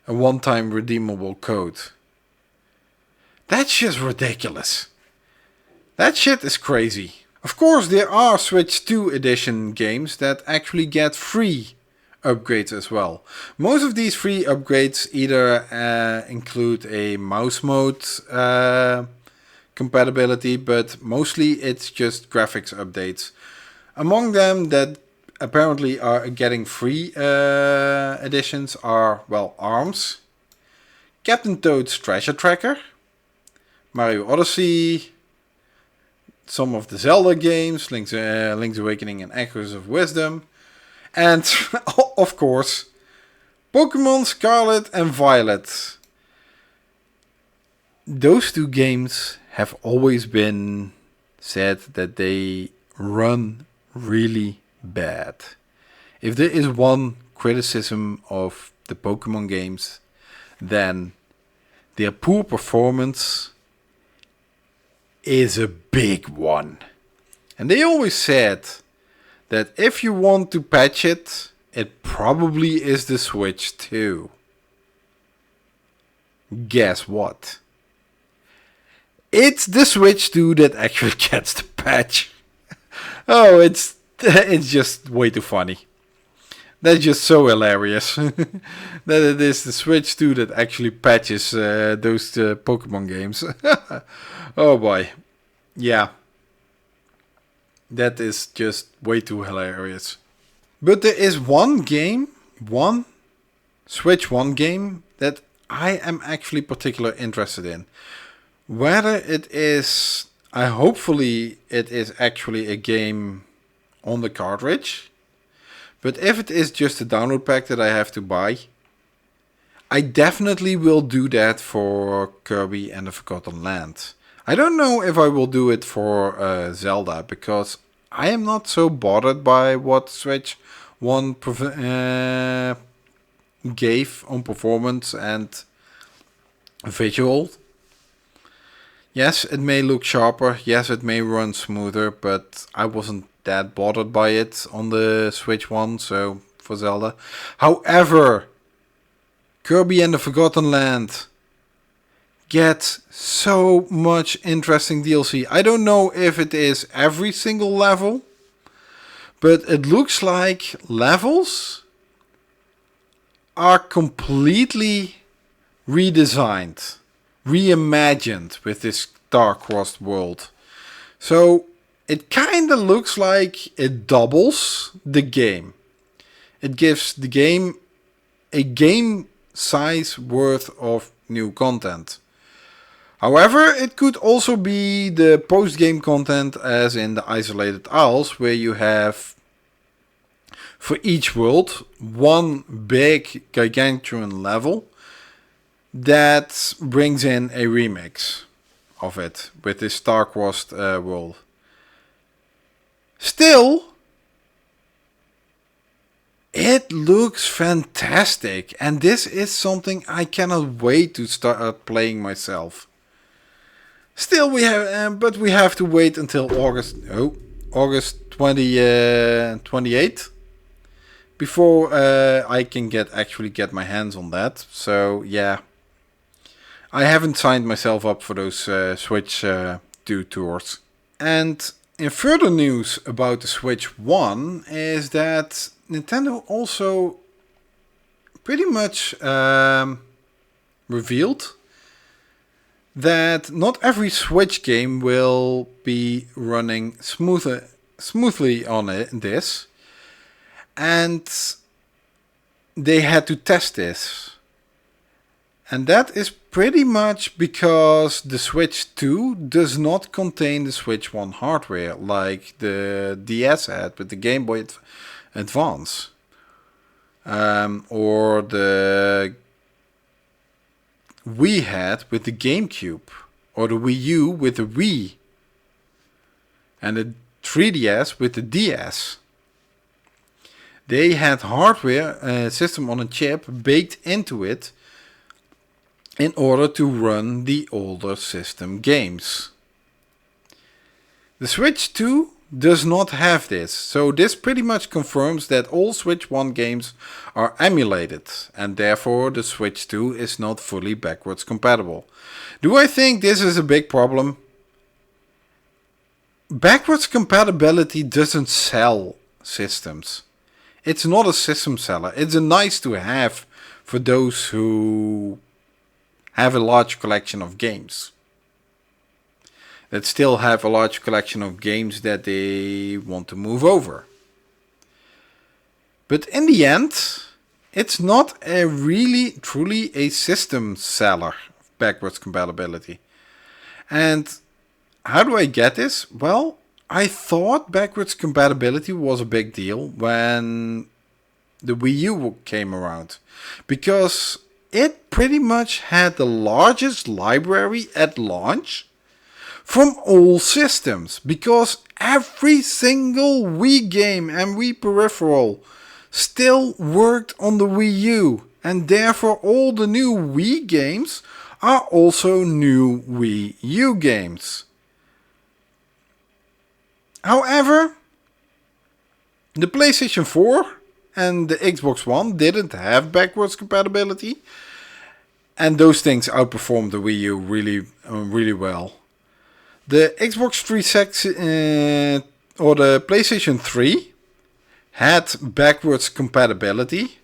a one-time redeemable code. That's just ridiculous. That shit is crazy. Of course, there are Switch 2 edition games that actually get free upgrades as well. Most of these free upgrades either include a mouse mode compatibility, but mostly it's just graphics updates. Among them that apparently are getting free editions are, well, ARMS, Captain Toad's Treasure Tracker, Mario Odyssey, some of the Zelda games, Link's Awakening and Echoes of Wisdom, and of course, Pokemon Scarlet and Violet. Those two games have always been said that they run really bad. If there is one criticism of the Pokemon games, then their poor performance is a big one. And they always said that if you want to patch it, it probably is the Switch 2. Guess what? It's the Switch 2 that actually gets the patch. Oh, it's just way too funny. That's just so hilarious. That it is the Switch 2 that actually patches those Pokemon games. Oh boy. Yeah. That is just way too hilarious. But there is one Switch 1 game that I am actually particularly interested in. Whether it is hopefully it is actually a game on the cartridge. But if it is just a download pack that I have to buy, I definitely will do that for Kirby and the Forgotten Land. I don't know if I will do it for Zelda, because I am not so bothered by what Switch 1 gave on performance and visual. Yes, it may look sharper, yes, it may run smoother, but I wasn't that bothered by it on the Switch 1, so for Zelda. However, Kirby and the Forgotten Land gets so much interesting DLC. I don't know if it is every single level, but it looks like levels are completely redesigned, reimagined with this star-crossed world. So it kind of looks like it doubles the game. It gives the game a game size worth of new content. However, it could also be the post-game content, as in the Isolated Isles, where you have for each world one big gargantuan level that brings in a remix of it with this star-crossed world. Still, it looks fantastic, and this is something I cannot wait to start playing myself. Still, we have to wait until August 28th before I can actually get my hands on that. So yeah, I haven't signed myself up for those Switch 2 tours. And in further news about the Switch 1 is that Nintendo also pretty much revealed that not every Switch game will be running smoothly on this. And they had to test this. And that is pretty much because the Switch 2 does not contain the Switch 1 hardware like the DS had with the Game Boy Advance. Or the Wii had with the GameCube. Or the Wii U with the Wii. And the 3DS with the DS. They had hardware, system on a chip, baked into it in order to run the older system games. The Switch 2 does not have this, so this pretty much confirms that all Switch 1 games are emulated, and therefore the Switch 2 is not fully backwards compatible. Do I think this is a big problem? Backwards compatibility doesn't sell systems. It's not a system seller. It's a nice to have for those who have a large collection of games. That still have a large collection of games that they want to move over. But in the end, it's not a really, truly a system seller, backwards compatibility. And how do I get this? Well, I thought backwards compatibility was a big deal when the Wii U came around, because it pretty much had the largest library at launch from all systems, because every single Wii game and Wii peripheral still worked on the Wii U, and therefore all the new Wii games are also new Wii U games. However, the PlayStation 4 and the Xbox One didn't have backwards compatibility, and those things outperformed the Wii U really well. The Xbox 360 or the PlayStation 3 had backwards compatibility,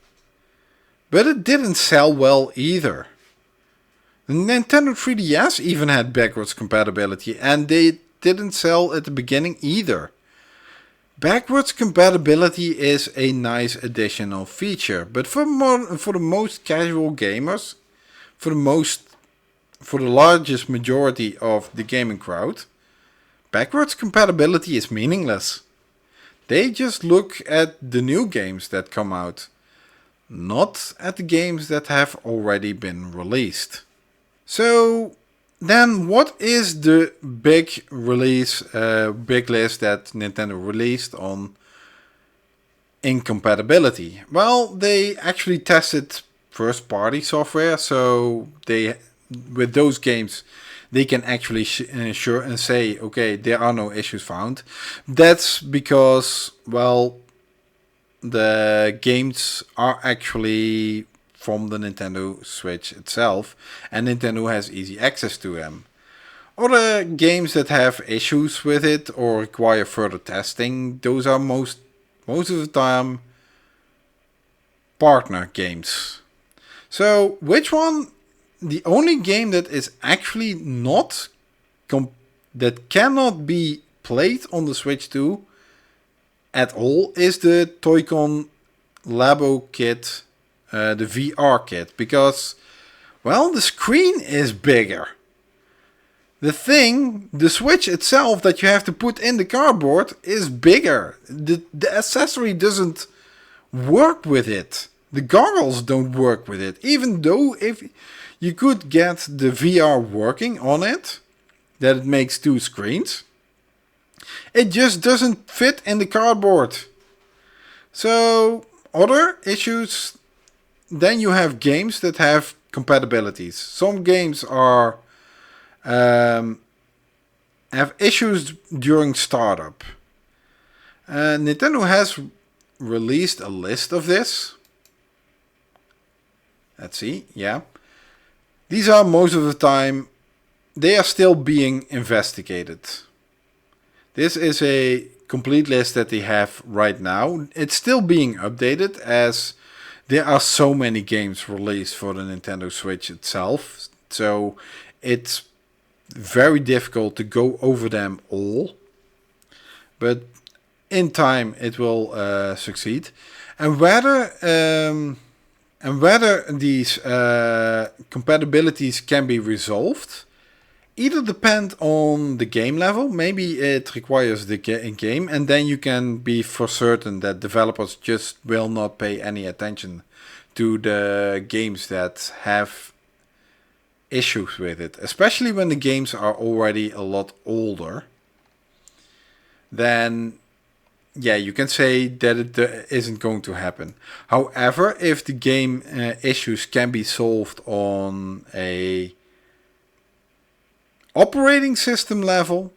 but it didn't sell well either. The Nintendo 3DS even had backwards compatibility, and they didn't sell at the beginning either. Backwards compatibility is a nice additional feature, but for the most casual gamers, for the largest majority of the gaming crowd, backwards compatibility is meaningless. They just look at the new games that come out, not at the games that have already been released. So then what is the big release, big list that Nintendo released on incompatibility? Well, they actually tested first party software, so with those games they can actually ensure and say, okay, there are no issues found. That's because, well, the games are actually from the Nintendo Switch itself, and Nintendo has easy access to them. Other games that have issues with it or require further testing, those are most of the time partner games. So which one? The only game that is actually not that cannot be played on the Switch 2 at all is the Toy-Con Labo kit, the VR kit, because, well, the screen is bigger. The Switch itself that you have to put in the cardboard is bigger. The accessory doesn't work with it. The goggles don't work with it. Even though if you could get the VR working on it, that it makes two screens, it just doesn't fit in the cardboard. So other issues, then you have games that have compatibilities. Some games are have issues during startup. Nintendo has released a list of this. Let's see, yeah. These are most of the time, they are still being investigated. This is a complete list that they have right now. It's still being updated as there are so many games released for the Nintendo Switch itself. So it's very difficult to go over them all. But in time it will succeed. And whether these compatibilities can be resolved either depend on the game level. Maybe it requires the game, and then you can be for certain that developers just will not pay any attention to the games that have issues with it, especially when the games are already a lot older. Then yeah, you can say that it isn't going to happen. However, if the game issues can be solved on a operating system level,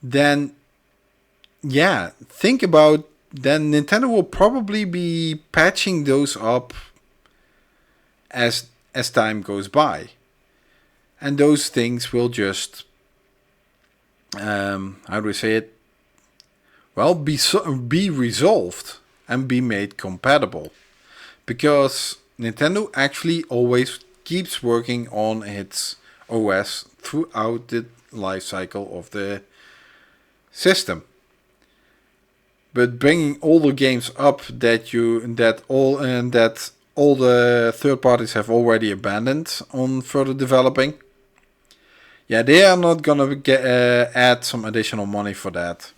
then yeah, think about, then Nintendo will probably be patching those up as time goes by. And those things will just, how do we say it? Well, be resolved and be made compatible. Because Nintendo actually always keeps working on its OS throughout the life cycle of the system. But bringing all the games up that all the third parties have already abandoned on further developing, yeah, they are not gonna add some additional money for that.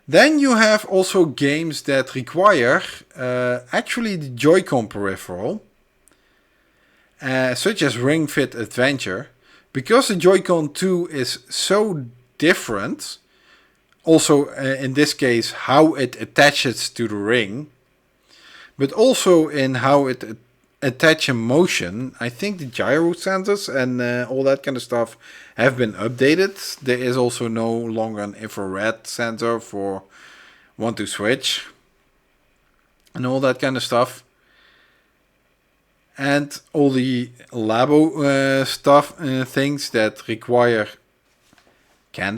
Then you have also games that require actually the Joy-Con peripheral, such as Ring Fit Adventure, because the Joy-Con 2 is so different. Also, in this case, how it attaches to the ring, but also in how it attaches motion. I think the gyro sensors and all that kind of stuff have been updated. There is also no longer an infrared sensor for one to switch and all that kind of stuff. And all the Labo stuff, things that require. Can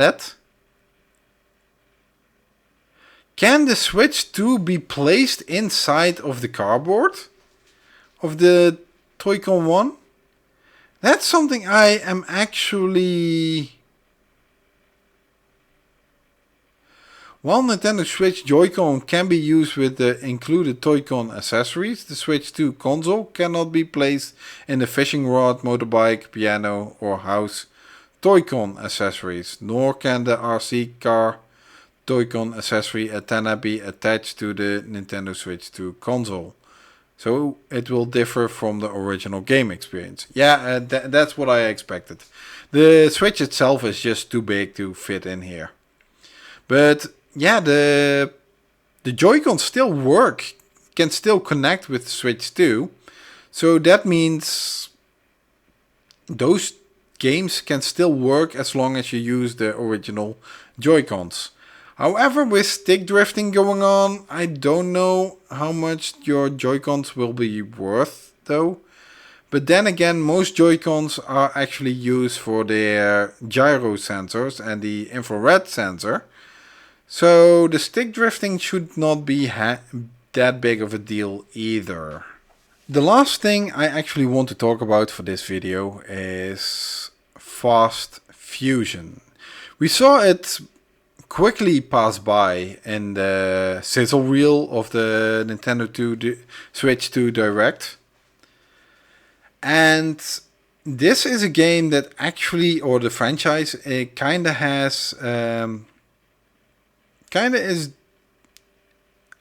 the Switch 2 be placed inside of the cardboard of the Toy-Con 1? That's something I am actually... While Nintendo Switch Joy-Con can be used with the included Toy-Con accessories, the Switch 2 console cannot be placed in the fishing rod, motorbike, piano or house Toy-Con accessories, nor can the RC car Toy-Con accessory antenna be attached to the Nintendo Switch 2 console. So it will differ from the original game experience. Yeah, that's what I expected. The Switch itself is just too big to fit in here. But yeah, the Joy-Cons still work, can still connect with the Switch 2. So that means those games can still work as long as you use the original Joy-Cons. However, with stick drifting going on, I don't know how much your Joy-Cons will be worth though. But then again, most Joy-Cons are actually used for their gyro sensors and the infrared sensor. So the stick drifting should not be that big of a deal either. The last thing I actually want to talk about for this video is fast fusion. We saw it quickly pass by in the sizzle reel of the Nintendo Switch 2 Direct. And this is a game that actually, or the franchise, it kinda has,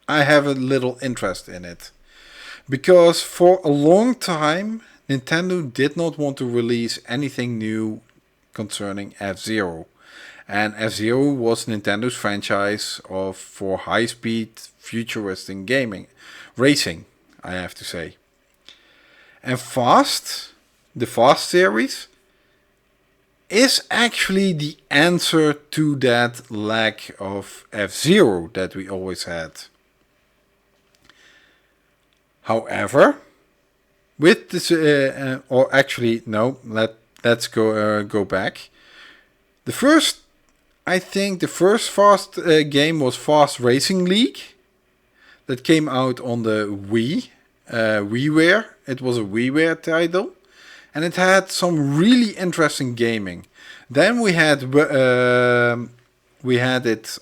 I have a little interest in it. Because for a long time, Nintendo did not want to release anything new concerning F-Zero. And F-Zero was Nintendo's franchise for high-speed, futuristic gaming. Racing, I have to say. And the Fast series, is actually the answer to that lack of F-Zero that we always had. However, with this, or actually no, let's go back. I think the first Fast game was Fast Racing League, that came out on the Wii, WiiWare. It was a WiiWare title, and it had some really interesting gaming. Then we had it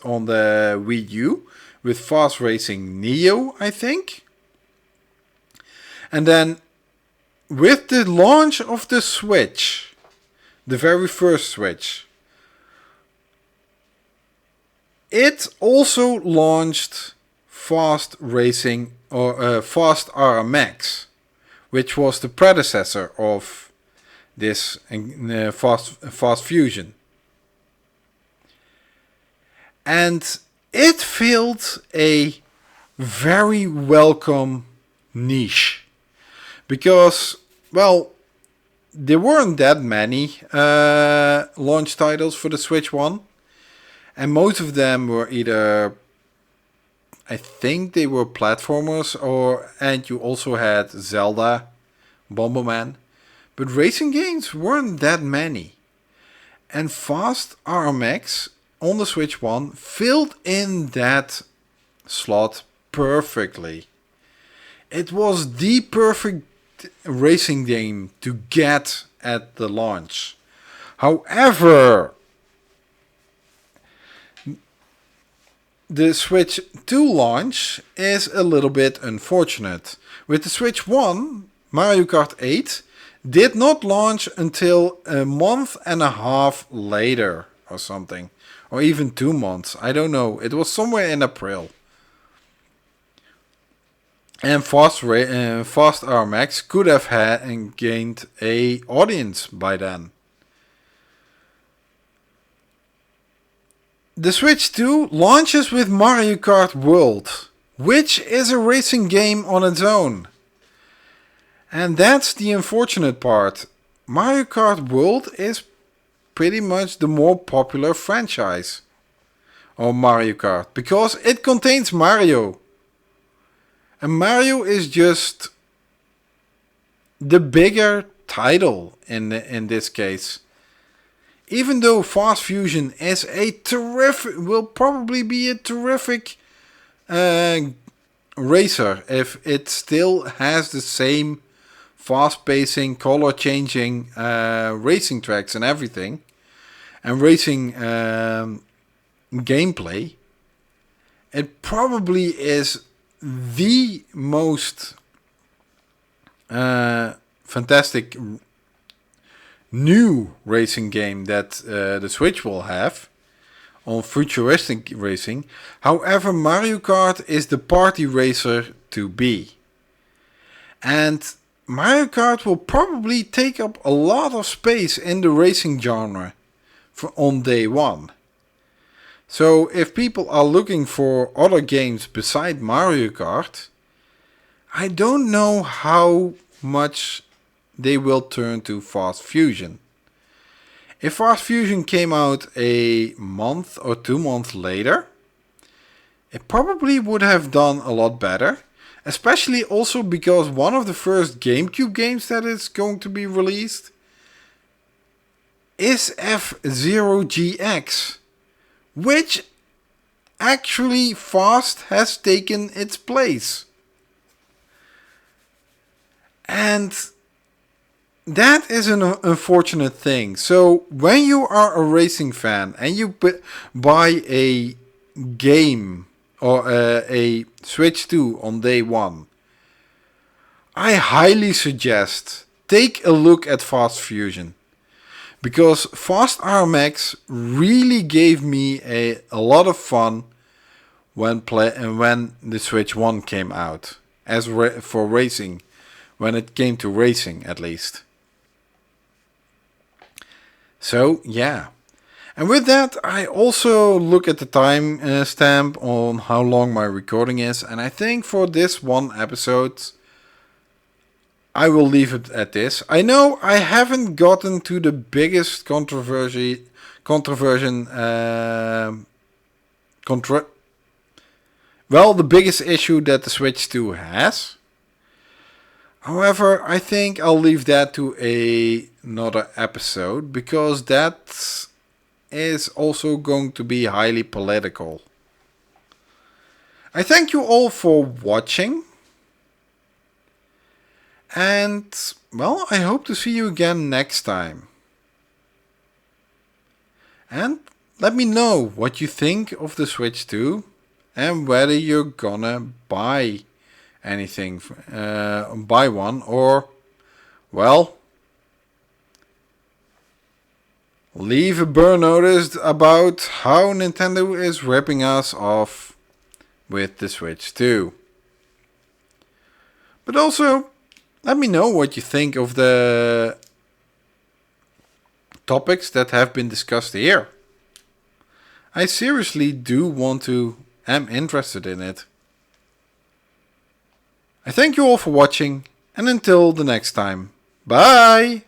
on the Wii U with Fast Racing Neo, I think. And then with the launch of the Switch, the very first Switch, it also launched Fast Racing, or Fast RMX, which was the predecessor of this Fast Fusion. And it filled a very welcome niche. Because, well, there weren't that many launch titles for the Switch 1. And most of them were either, I think they were platformers, and you also had Zelda, Bomberman. But racing games weren't that many. And Fast RMX on the Switch 1 filled in that slot perfectly. It was the perfect racing game to get at the launch. However, the Switch 2 launch is a little bit unfortunate. With the Switch 1, Mario Kart 8 did not launch until a month and a half later or something. Or even 2 months, I don't know. It was somewhere in April. And Fast RMX could have had and gained an audience by then. The Switch 2 launches with Mario Kart World, which is a racing game on its own. And that's the unfortunate part. Mario Kart World is pretty much the more popular franchise of Mario Kart, because it contains Mario. And Mario is just the bigger title in this case. Even though Fast Fusion is will probably be a terrific racer if it still has the same fast-pacing, color-changing racing tracks and everything, and racing gameplay, it probably is the most fantastic new racing game that the Switch will have on futuristic racing. However, Mario Kart is the party racer to be. And Mario Kart will probably take up a lot of space in the racing genre on day one. So if people are looking for other games beside Mario Kart, I don't know how much they will turn to Fast Fusion. If Fast Fusion came out a month or 2 months later, it probably would have done a lot better. Especially also because one of the first GameCube games that is going to be released is F-Zero GX, which actually Fast has taken its place. And that is an unfortunate thing. So when you are a racing fan and you buy a game or a Switch 2 on day one, I highly suggest take a look at Fast Fusion. Because Fast RMX really gave me a lot of fun when the Switch 1 came out. As for racing, when it came to racing at least. So yeah. And with that, I also look at the time stamp on how long my recording is. And I think for this one episode, I will leave it at this. I know I haven't gotten to the biggest the biggest issue that the Switch 2 has. However, I think I'll leave that to another episode, because that is also going to be highly political. I thank you all for watching. And, well, I hope to see you again next time. And let me know what you think of the Switch 2 and whether you're gonna buy anything, buy one, or, well, leave a burn notice about how Nintendo is ripping us off with the Switch 2. But also, let me know what you think of the topics that have been discussed here. I seriously am interested in it. I thank you all for watching, and until the next time, bye!